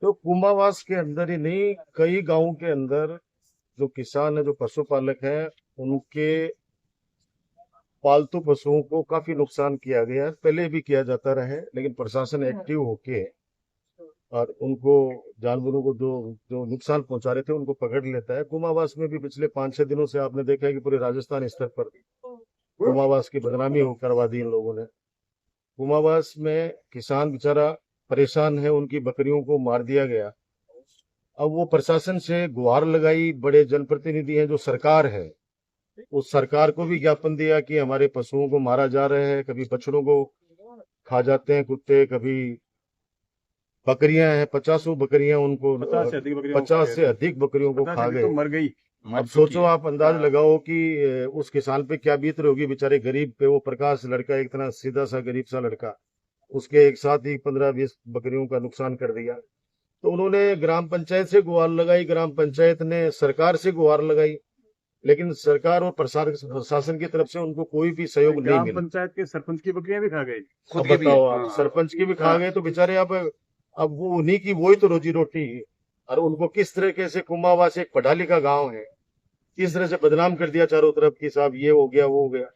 तो कुमावास के अंदर ही नहीं, कई गांवों के अंदर जो किसान है, जो पशुपालक है, उनके पालतू पशुओं को काफी नुकसान किया गया है। पहले भी किया जाता रहे, लेकिन प्रशासन एक्टिव होके और उनको, जानवरों को जो जो नुकसान पहुंचा रहे थे उनको पकड़ लेता है। कुमावास में भी पिछले 5-6 दिनों से आपने देखा है कि पूरे राजस्थान स्तर पर कुमावास की बदनामी हो करवा दी इन लोगों ने। कुमावास में किसान बेचारा परेशान है, उनकी बकरियों को मार दिया गया। अब वो प्रशासन से गुहार लगाई, बड़े जनप्रतिनिधि हैं जो सरकार है, उस सरकार को भी ज्ञापन दिया कि हमारे पशुओं को मारा जा रहा है, कभी बछड़ों को खा जाते हैं कुत्ते, कभी बकरियां हैं, 50 बकरियां उनको 50 से अधिक बकरियों को खा गए। तो मर गई, मर अब चुकी सोचो, है। आप अंदाज लगाओ कि उस किसान पे क्या बीत रही होगी, बेचारे गरीब पे। वो प्रकाश लड़का, एक तरह सीधा सा गरीब सा लड़का, उसके एक साथ ही 15-20 बकरियों का नुकसान कर दिया। तो उन्होंने ग्राम पंचायत से गुहार लगाई, ग्राम पंचायत ने सरकार से गुहार लगाई, लेकिन सरकार और प्रशासन की तरफ से उनको कोई भी सहयोग नहीं ग्राम मिला। पंचायत के सरपंच की बकरियां भी खा गई, अब खुद की भी है। बताओ आप, हाँ। सरपंच की भी खा गए तो बेचारे अब वो उन्हीं की वही तो रोजी रोटी है। और उनको किस तरीके से, कुमावास एक पढ़ा लिखा गांव है, किस तरह से बदनाम कर दिया चारों तरफ कि साहब ये हो गया, वो हो गया।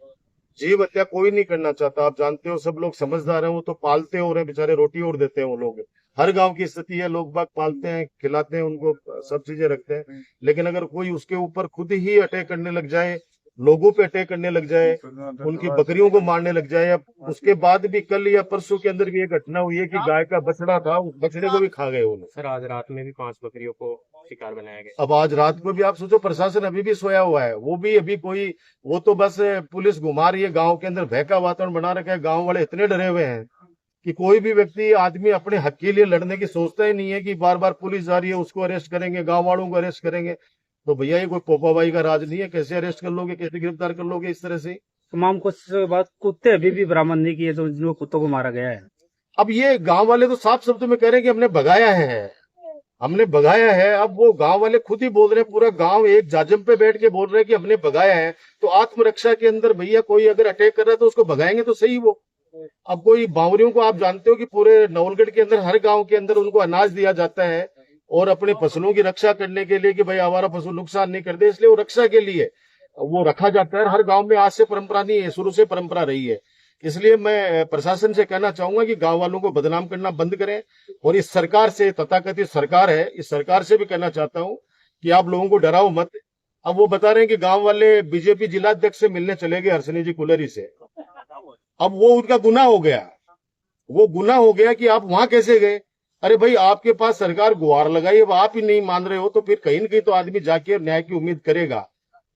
जीव हत्या कोई नहीं करना चाहता, आप जानते हो, सब लोग समझदार हैं, वो तो पालते हो रहे बेचारे, रोटी और देते हैं वो लोग। हर गांव की स्थिति है, लोग बाग पालते हैं, खिलाते हैं उनको, सब चीजें रखते हैं। लेकिन अगर कोई उसके ऊपर खुद ही अटैक करने लग जाए, लोगों पे अटैक करने लग जाए, उनकी बकरियों को मारने लग जाए। अब उसके बाद भी कल या परसों के अंदर भी एक घटना हुई है कि गाय का बछड़ा था, उस बछड़े को भी खा गए वो लोग। सर आज रात में भी 5 बकरियों को शिकार बनाया गया। अब आज रात को भी आप सोचो, प्रशासन अभी भी सोया हुआ है, वो भी अभी कोई, वो तो बस पुलिस घुमा रही है, गांव के अंदर भय का वातावरण बना रखा है। गांव वाले इतने डरे हुए हैं कि कोई भी व्यक्ति, आदमी अपने हक के लिए लड़ने की सोचता ही नहीं है कि बार बार पुलिस जा रही है, उसको अरेस्ट करेंगे, गांव वालों को अरेस्ट करेंगे। तो भैया ये कोई पोपाबाई का राज नहीं है, कैसे अरेस्ट कर लोगे, कैसे गिरफ्तार कर लोगे इस तरह से। तमाम कुछ बात, कुत्ते अभी भी बरामद नहीं किए तो जिनको कुत्तों को मारा गया है। अब ये गांव वाले तो साफ शब्दों में कह रहे हैं कि हमने भगाया है, हमने भगाया है। अब वो गांव वाले खुद ही बोल रहे हैं, पूरा गांव एक जाजम पे बैठ के बोल रहे हैं कि हमने भगाया है। तो आत्मरक्षा के अंदर भैया कोई अगर अटैक कर रहा है तो उसको भगाएंगे तो सही वो। अब कोई बावरियों को, आप जानते हो कि पूरे नवलगढ़ के अंदर हर गांव के अंदर उनको अनाज दिया जाता है, और अपने फसलों की रक्षा करने के लिए कि भाई हमारा फसल नुकसान नहीं कर दे, इसलिए वो रक्षा के लिए वो रखा जाता है। हर गांव में आज से परंपरा नहीं है, शुरू से परंपरा रही है। इसलिए मैं प्रशासन से कहना चाहूंगा कि गांव वालों को बदनाम करना बंद करें। और इस सरकार से, तथाकथित सरकार है, इस सरकार से भी कहना चाहता हूं कि आप लोगों को डराओ मत। अब वो बता रहे हैं कि गांव वाले बीजेपी जिलाध्यक्ष से मिलने चले गए, हर्षणी जी कुलरी से। अब वो उनका गुनाह हो गया, वो गुनाह हो गया कि आप वहां कैसे गए। अरे भाई, आपके पास सरकार गुहार लगाई, अब आप ही नहीं मान रहे हो तो फिर कहीं न कहीं तो आदमी जाके न्याय की उम्मीद करेगा।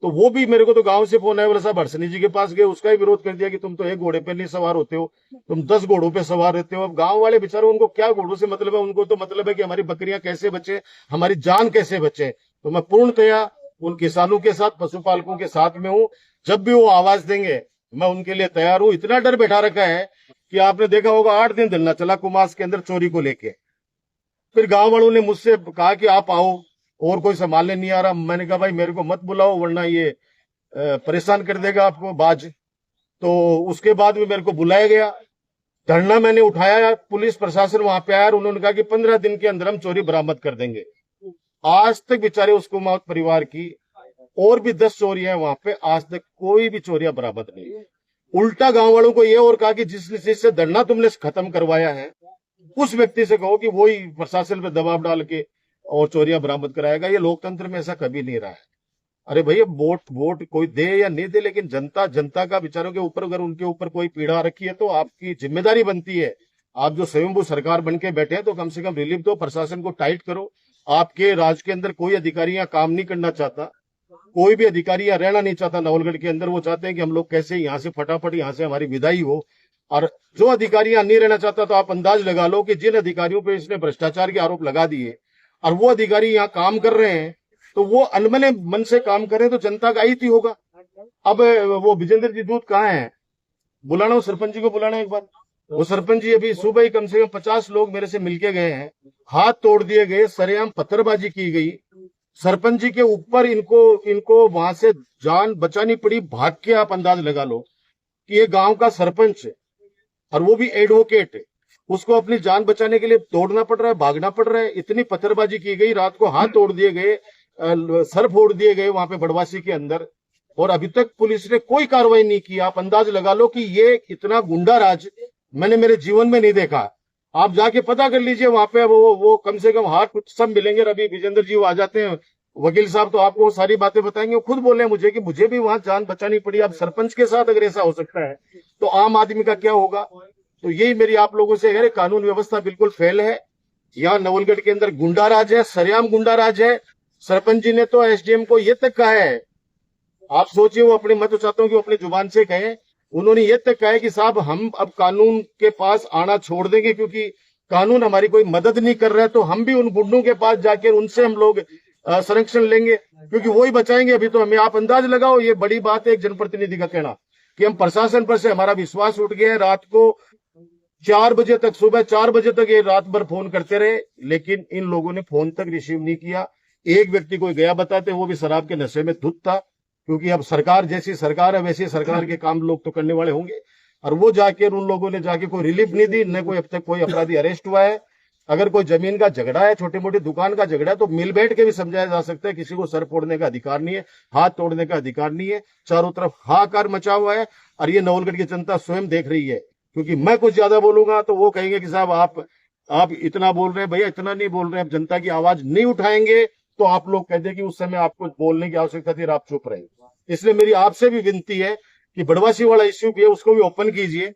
तो वो भी, मेरे को तो गांव से फोन आया, बोला साहब हर्षणी जी के पास गए, उसका ही विरोध कर दिया कि तुम तो एक घोड़े पे नहीं सवार होते हो, तुम 10 घोड़ों पे सवार रहते हो। अब गांव वाले बेचारे, उनको क्या घोड़ों से मतलब है, उनको तो मतलब है कि हमारी बकरियां कैसे बचे, हमारी जान कैसे बचे। तो मैं पूर्णतया उन किसानों के साथ, पशुपालकों के साथ में हूं। जब भी वो आवाज देंगे मैं उनके लिए तैयार हूं। इतना डर बैठा रखा है कि आपने देखा होगा, 8 दिन धरना चला कुमास के अंदर चोरी को लेके। फिर गांव वालों ने मुझसे कहा कि आप आओ, और कोई संभालने नहीं आ रहा। मैंने कहा भाई मेरे को मत बुलाओ, वरना ये परेशान कर देगा आपको बाज। तो उसके बाद में मेरे को बुलाया गया, धरना मैंने उठाया, पुलिस प्रशासन वहां पे आया, उन्होंने कहा कि 15 दिन के अंदर हम चोरी बरामद कर देंगे। आज तक बेचारे उस कुमाऊं परिवार की और भी 10 चोरियां वहां पे, आज तक कोई भी चोरियां बरामद नहीं। उल्टा गांव वालों को ये और कहा कि जिससे धरना तुमने खत्म करवाया है, उस व्यक्ति से कहो कि वही प्रशासन पर दबाव डाल के और चोरियां बरामद कराएगा। ये लोकतंत्र में ऐसा कभी नहीं रहा है। अरे भैया, वोट वोट कोई दे या नहीं दे, लेकिन जनता, जनता का विचारों के ऊपर अगर उनके ऊपर कोई पीड़ा रखी है तो आपकी जिम्मेदारी बनती है। आप जो स्वयंभू सरकार बन के बैठे हैं तो कम से कम रिलीफ दो, प्रशासन को टाइट करो। आपके राज्य के अंदर कोई अधिकारी यहाँ काम नहीं करना चाहता, कोई भी अधिकारी यहाँ रहना नहीं चाहता नवलगढ़ के अंदर। वो चाहते हैं कि हम लोग कैसे यहाँ से फटाफट यहाँ से हमारी विदाई हो। और जो अधिकारी यहाँ नहीं रहना चाहता, तो आप अंदाज लगा लो कि जिन अधिकारियों पे इसने भ्रष्टाचार के आरोप लगा दिए और वो अधिकारी यहाँ काम कर रहे हैं, तो वो अनमने मन से काम करें तो जनता का हित ही होगा। अब वो विजेंद्र जी दूत कहाँ है, बुलाना, वो सरपंच जी को बुलाना एक बार। वो सरपंच जी अभी सुबह ही कम से कम 50 लोग मेरे से मिलके गए हैं, हाथ तोड़ दिए गए, सरेआम पत्थरबाजी की गई। सरपंच जी के ऊपर इनको इनको वहां से जान बचानी पड़ी, भाग के। आप अंदाज लगा लो कि ये गांव का सरपंच है, और वो भी एडवोकेट है, उसको अपनी जान बचाने के लिए दौड़ना पड़ रहा है, भागना पड़ रहा है। इतनी पत्थरबाजी की गई, रात को हाथ तोड़ दिए गए, सर फोड़ दिए गए वहां पे बड़वासी के अंदर, और अभी तक पुलिस ने कोई कार्रवाई नहीं की। आप अंदाज लगा लो कि ये इतना गुंडा राज मैंने मेरे जीवन में नहीं देखा। आप जाके पता कर लीजिए वहां पे, वो कम से कम हाथ सब मिलेंगे। अभी विजेंद्र जी वो आ जाते हैं, वकील साहब, तो आपको वो सारी बातें बताएंगे। वो खुद बोले मुझे कि मुझे भी वहां जान बचानी पड़ी। अब सरपंच के साथ अगर ऐसा हो सकता है तो आम आदमी का क्या होगा। तो यही मेरी आप लोगों से है, कानून व्यवस्था बिल्कुल फेल है। यहाँ नवलगढ़ के अंदर गुंडा राज है, सरेआम गुंडा राज है। सरपंच जी ने तो एसडीएम को ये तक कहा है, आप सोचिए, वो अपने, मैं तो चाहता हूं कि वो अपनी जुबान से कहें, उन्होंने ये तक कहा है कि साहब हम अब कानून के पास आना छोड़ देंगे क्योंकि कानून हमारी कोई मदद नहीं कर रहा है। तो हम भी उन गुंडों के पास जाकर उनसे हम लोग संरक्षण लेंगे क्योंकि वो ही बचाएंगे। अभी तो हमें, आप अंदाज लगाओ, ये बड़ी बात है एक जनप्रतिनिधि का कहना कि हम प्रशासन पर से हमारा विश्वास उठ गया है। रात को 4 बजे तक, सुबह 4 बजे तक ये रात भर फोन करते रहे, लेकिन इन लोगों ने फोन तक रिसीव नहीं किया। एक व्यक्ति को गया बताते, वो भी शराब के नशे में धुत था, क्योंकि अब सरकार जैसी सरकार है वैसी सरकार के काम लोग तो करने वाले होंगे। और वो जाके, उन लोगों ने जाके कोई रिलीफ नहीं दी, न कोई अब तक कोई अपराधी अरेस्ट हुआ है। अगर कोई जमीन का झगड़ा है, छोटी मोटी दुकान का झगड़ा है, तो मिल बैठ के भी समझाया जा सकता है। किसी को सर फोड़ने का अधिकार नहीं है, हाथ तोड़ने का अधिकार नहीं है। चारों तरफ हाहाकार मचा हुआ है और ये नवलगढ़ की जनता स्वयं देख रही है। क्योंकि मैं कुछ ज्यादा बोलूंगा तो वो कहेंगे कि साहब आप इतना बोल रहे हैं। भैया इतना नहीं बोल रहे हैं, जनता की आवाज नहीं उठाएंगे तो आप लोग कहते हैं कि उस समय आपको बोलने की आवश्यकता थी और आप चुप रहे। इसलिए मेरी आपसे भी विनती है कि बड़वासी वाला इश्यू भी है, उसको भी ओपन कीजिए,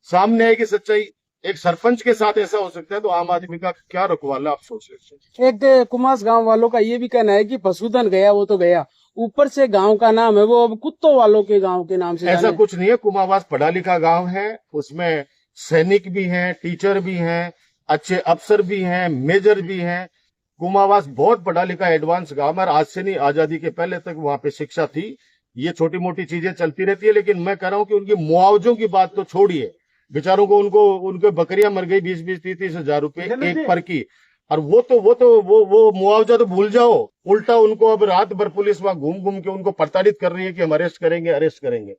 सामने है कि सच्चाई। एक सरपंच के साथ ऐसा हो सकता है तो आम आदमी का क्या रखवाला, आप सोच रहे। एक कुमास गांव वालों का ये भी कहना है कि पशुधन गया वो तो गया, ऊपर से गांव का नाम है वो अब कुत्तों वालों के गांव के नाम से ऐसा कुछ नहीं है। कुमावास पढ़ा लिखा गांव है, उसमें सैनिक भी हैं, टीचर भी हैं, अच्छे अफसर भी हैं, मेजर भी हैं। कुमावास बहुत पढ़ा लिखा एडवांस गांव है। आज से नहीं, आजादी के पहले तक वहां पे शिक्षा थी। ये छोटी मोटी चीजें चलती रहती है, लेकिन मैं कह रहा हूं कि उनकी मुआवजों की बात तो छोड़िए। बेचारों को, उनके बकरियां मर गई 20-30 हजार रुपए एक पर की, और वो मुआवजा तो भूल जाओ। उल्टा उनको अब रात भर पुलिस वहां घूम घूम के उनको प्रताड़ित कर रही है कि हम अरेस्ट करेंगे।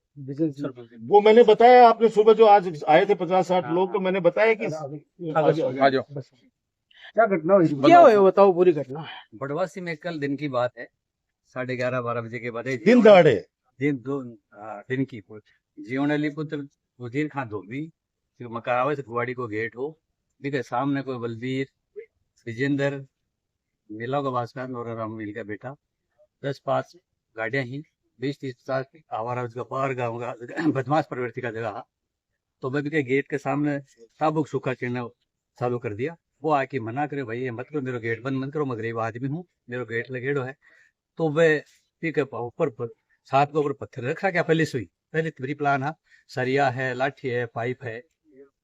वो मैंने बताया, आपने सुबह जो आज आए थे 50-60 लोग, तो मैंने बताया कि आ जाओ। क्या घटना हुई, क्या हुआ बताओ पूरी घटना। बड़वासी में कल दिन की बात है, 11:30-12 बजे के बाद दिन दहाड़े दिन की जीवनली पुत्र वजीर खान धोबी मकावे से गुवाड़ी को गेट हो ठीक है, सामने कोई बलबीर विजेंद्र मिला का भास्कर और राम मिल का बेटा 10-5 गाड़ियां ही 20-30 आवारा पार गाँव का बदमाश प्रवृत्ति का जगह। तो मैं के गेट के सामने साबुक सूखा चिन्ह चालू कर दिया। वो आके मना करे, भाई ये मत करो, मेरा गेट बंद मत करो, मैं गरीब आदमी हूँ, मेरा गेट लगेड़ो है। तो वह ठीक है, ऊपर छत के ऊपर पत्थर रखा क्या पहले से ही, पहले प्री प्लान है, सरिया है, लाठी है, पाइप है,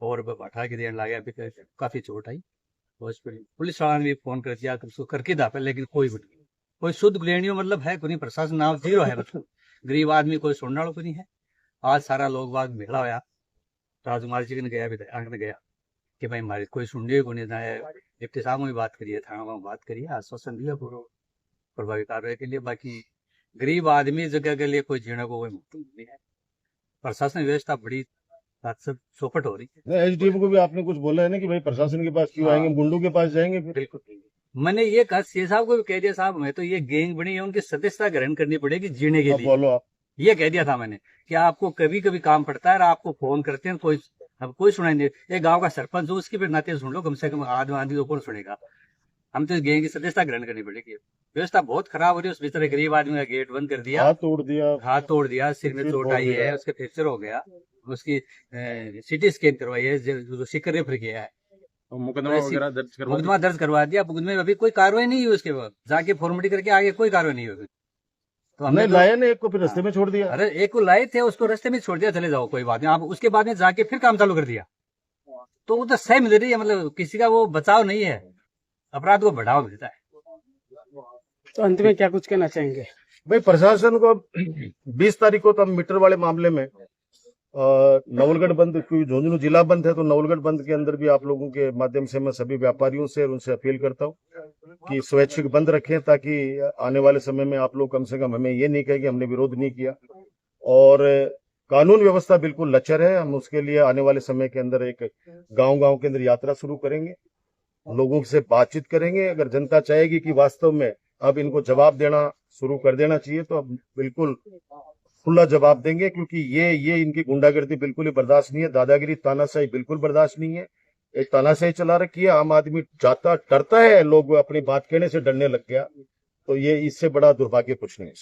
और बैठा के देने लगा। काफी चोट आई। तो पुलिस वाला ने भी फोन कर दिया उसको करके दा, लेकिन कोई शुद्ध ग्रेनियो मतलब है कोई प्रशासन नाम जीरो है, मतलब गरीब आदमी कोई सुनने वाला को नहीं है। आज सारा लोग बाग भेड़ा होया, राजकुमार जी ने गया ने गया कि भाई हमारे कोई सुनने को नहीं है। डिप्टी साहब में बात करिए, थाना में बात करिए, आश्वासन दिया पूरा प्रभावी कार्रवाई के लिए। बाकी गरीब आदमी जगह के लिए कोई जीने को कोई मुक्ति नहीं है। प्रशासन व्यवस्था बड़ी चौपट हो रही है। एसडीएम को भी आपने कुछ बोला है ना कि भाई प्रशासन के पास क्यों आएंगे, गुंडों के पास जाएंगे फिर। बिल्कुल मैंने ये कहा, सी साहब को भी कह दिया, साहब मैं तो ये गैंग बनी है, उनकी सदस्यता ग्रहण करनी पड़ेगी जीने के लिए। बोलो आप, ये कह दिया था मैंने कि आपको कभी कभी काम पड़ता है और आपको फोन करते हैं, कोई सुनाई नहीं। एक गांव का सरपंच हो, उसकी फिर नाते सुन लो, कम से कम आदमी तो कौन सुनेगा। हम तो गैंग की सदस्यता ग्रहण करनी पड़ेगी। व्यवस्था बहुत खराब हो रही है। उस बेचारे गरीब आदमी का गेट बंद कर दिया, हाथ तोड़ दिया, सिर में चोट आई है, उसका फ्रैक्चर हो गया, उसकी सीटी स्कैन करवाई है, जो सीकर रेफर किया है, मुकदमा दर्ज करवा दिया। मुकदमे में अभी कोई कार्रवाई नहीं हुई, उसके बाद जाके फॉर्मेलिटी करके आगे कोई कार्रवाई नहीं हुई। तो हमने लाया ना, एक को फिर रास्ते में छोड़ दिया। अरे एक को लाए थे, उसको रास्ते में छोड़ दिया, चले जाओ कोई बात नहीं। आप उसके बाद में जाके फिर काम चालू कर दिया, तो वो तो सही मिल रही है, मतलब किसी का वो बचाव नहीं है, अपराध को बढ़ावा मिलता है। तो अंत में क्या कुछ कहना चाहेंगे? भाई प्रशासन को 20 तारीख को तो हम मीटर वाले मामले में नवलगढ़ बंद, क्योंकि झुंझुनू जिला बंद है, तो नवलगढ़ बंद के अंदर भी आप लोगों के माध्यम से मैं सभी व्यापारियों से और उनसे अपील करता हूँ कि स्वैच्छिक बंद रखें, ताकि आने वाले समय में आप लोग कम से कम हमें ये नहीं कहे कि हमने विरोध नहीं किया। और कानून व्यवस्था बिल्कुल लचर है। हम उसके लिए आने वाले समय के अंदर एक गांव-गांव के अंदर यात्रा शुरू करेंगे, लोगों से बातचीत करेंगे। अगर जनता चाहेगी कि वास्तव में अब इनको जवाब देना शुरू कर देना चाहिए, तो अब बिल्कुल खुला जवाब देंगे, क्योंकि ये इनकी गुंडागर्दी बिल्कुल ही बर्दाश्त नहीं है। दादागिरी, तानाशाही बिल्कुल बर्दाश्त नहीं है। एक तानाशाही चला रखी है, आम आदमी जाता डरता है, लोग अपनी बात कहने से डरने लग गया। तो ये इससे बड़ा दुर्भाग्य कुछ नहीं है।